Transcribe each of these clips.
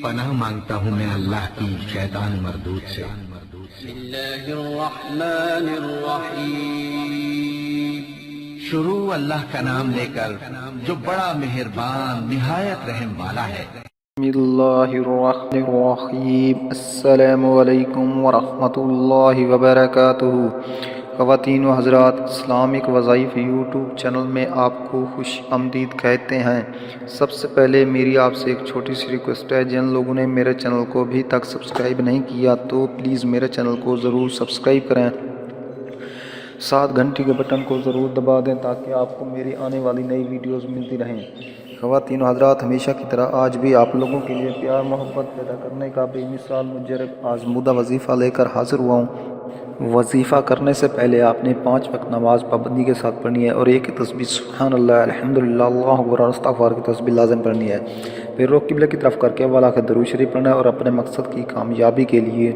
پناہ مانگتا ہوں میں اللہ کی شیطان مردود سے۔ بسم اللہ الرحمن الرحیم۔ شروع اللہ کا نام لے کر جو بڑا مہربان نہایت رحم والا ہے۔ بسم اللہ الرحمن الرحیم۔ السلام علیکم ورحمۃ اللہ وبرکاتہ۔ خواتین و حضرات، اسلامک وظائف یوٹیوب چینل میں آپ کو خوش آمدید کہتے ہیں۔ سب سے پہلے میری آپ سے ایک چھوٹی سی ریکویسٹ ہے، جن لوگوں نے میرے چینل کو ابھی تک سبسکرائب نہیں کیا تو پلیز میرے چینل کو ضرور سبسکرائب کریں، ساتھ گھنٹی کے بٹن کو ضرور دبا دیں تاکہ آپ کو میری آنے والی نئی ویڈیوز ملتی رہیں۔ خواتین و حضرات، ہمیشہ کی طرح آج بھی آپ لوگوں کے لیے پیار محبت پیدا کرنے کا بے مثال مجرب آزمودہ وظیفہ لے کر حاضر ہوا ہوں۔ وظیفہ کرنے سے پہلے آپ نے 5 وقت نماز پابندی کے ساتھ پڑھنی ہے اور ایک ہی تسبیح سبحان اللہ الحمدللہ اللہ اکبر اور استغفار کی تسبیح لازم پڑھنی ہے۔ پھر رخ قبلہ کی طرف کر کے اول آخر درود شریف پڑھنا ہے اور اپنے مقصد کی کامیابی کے لیے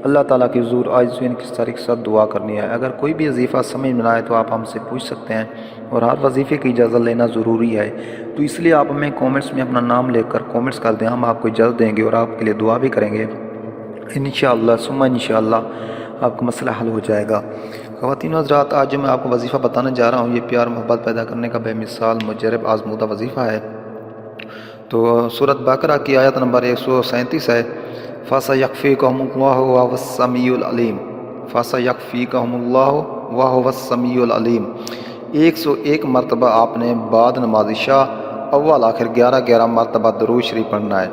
اللہ تعالیٰ کی حضور عاجزی و انکساری کے ساتھ دعا کرنی ہے۔ اگر کوئی بھی وظیفہ سمجھ میں نہ آئے تو آپ ہم سے پوچھ سکتے ہیں اور ہر وظیفے کی اجازت لینا ضروری ہے، تو اس لیے آپ ہمیں کومنٹس میں اپنا نام لے کر کومنٹس کر دیں، ہم آپ کو اجازت دیں گے اور آپ کے لیے دعا بھی کریں گے انشاءاللہ ثم انشاءاللہ آپ کا مسئلہ حل ہو جائے گا۔ خواتین و حضرات، آج جو میں آپ کو وظیفہ بتانے جا رہا ہوں یہ پیار محبت پیدا کرنے کا بے مثال مجرب آزمودہ وظیفہ ہے۔ تو سورۃ بقرہ کی آیت نمبر 137 ہے، فَسَيَكْفِيكَهُمُ اللَّهُ وَهُوَ السَّمِيعُ الْعَلِيمُ۔ فَسَيَكْفِيكَهُمُ اللَّهُ وَهُوَ السَّمِيعُ الْعَلِيمُ۔ 101 مرتبہ آپ نے بعد نماز عشاء اول آخر 11 مرتبہ درود شریف پڑھنا ہے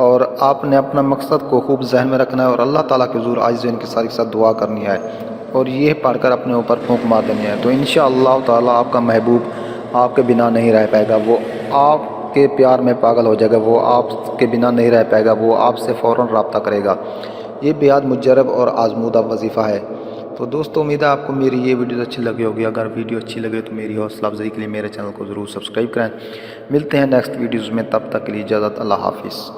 اور آپ نے اپنا مقصد کو خوب ذہن میں رکھنا ہے اور اللہ تعالیٰ کے حضور عاجزی و انکساری کے ساتھ دعا کرنی ہے اور یہ پڑھ کر اپنے اوپر پھونک مار دینی ہے، تو انشاءاللہ تعالیٰ آپ کا محبوب آپ کے بنا نہیں رہ پائے گا، وہ آپ کے پیار میں پاگل ہو جائے گا، وہ آپ کے بنا نہیں رہ پائے گا، وہ آپ سے فوراً رابطہ کرے گا۔ یہ بیاد مجرب اور آزمودہ وظیفہ ہے۔ تو دوستو، امید ہے آپ کو میری یہ ویڈیوز اچھی لگی ہوگی۔ اگر ویڈیو اچھی لگے تو میری حوصلہ افزائی کے لیے میرے چینل کو ضرور سبسکرائب کریں۔ ملتے ہیں نیکسٹ ویڈیوز میں، تب تک کے لیے اجازت، اللہ حافظ۔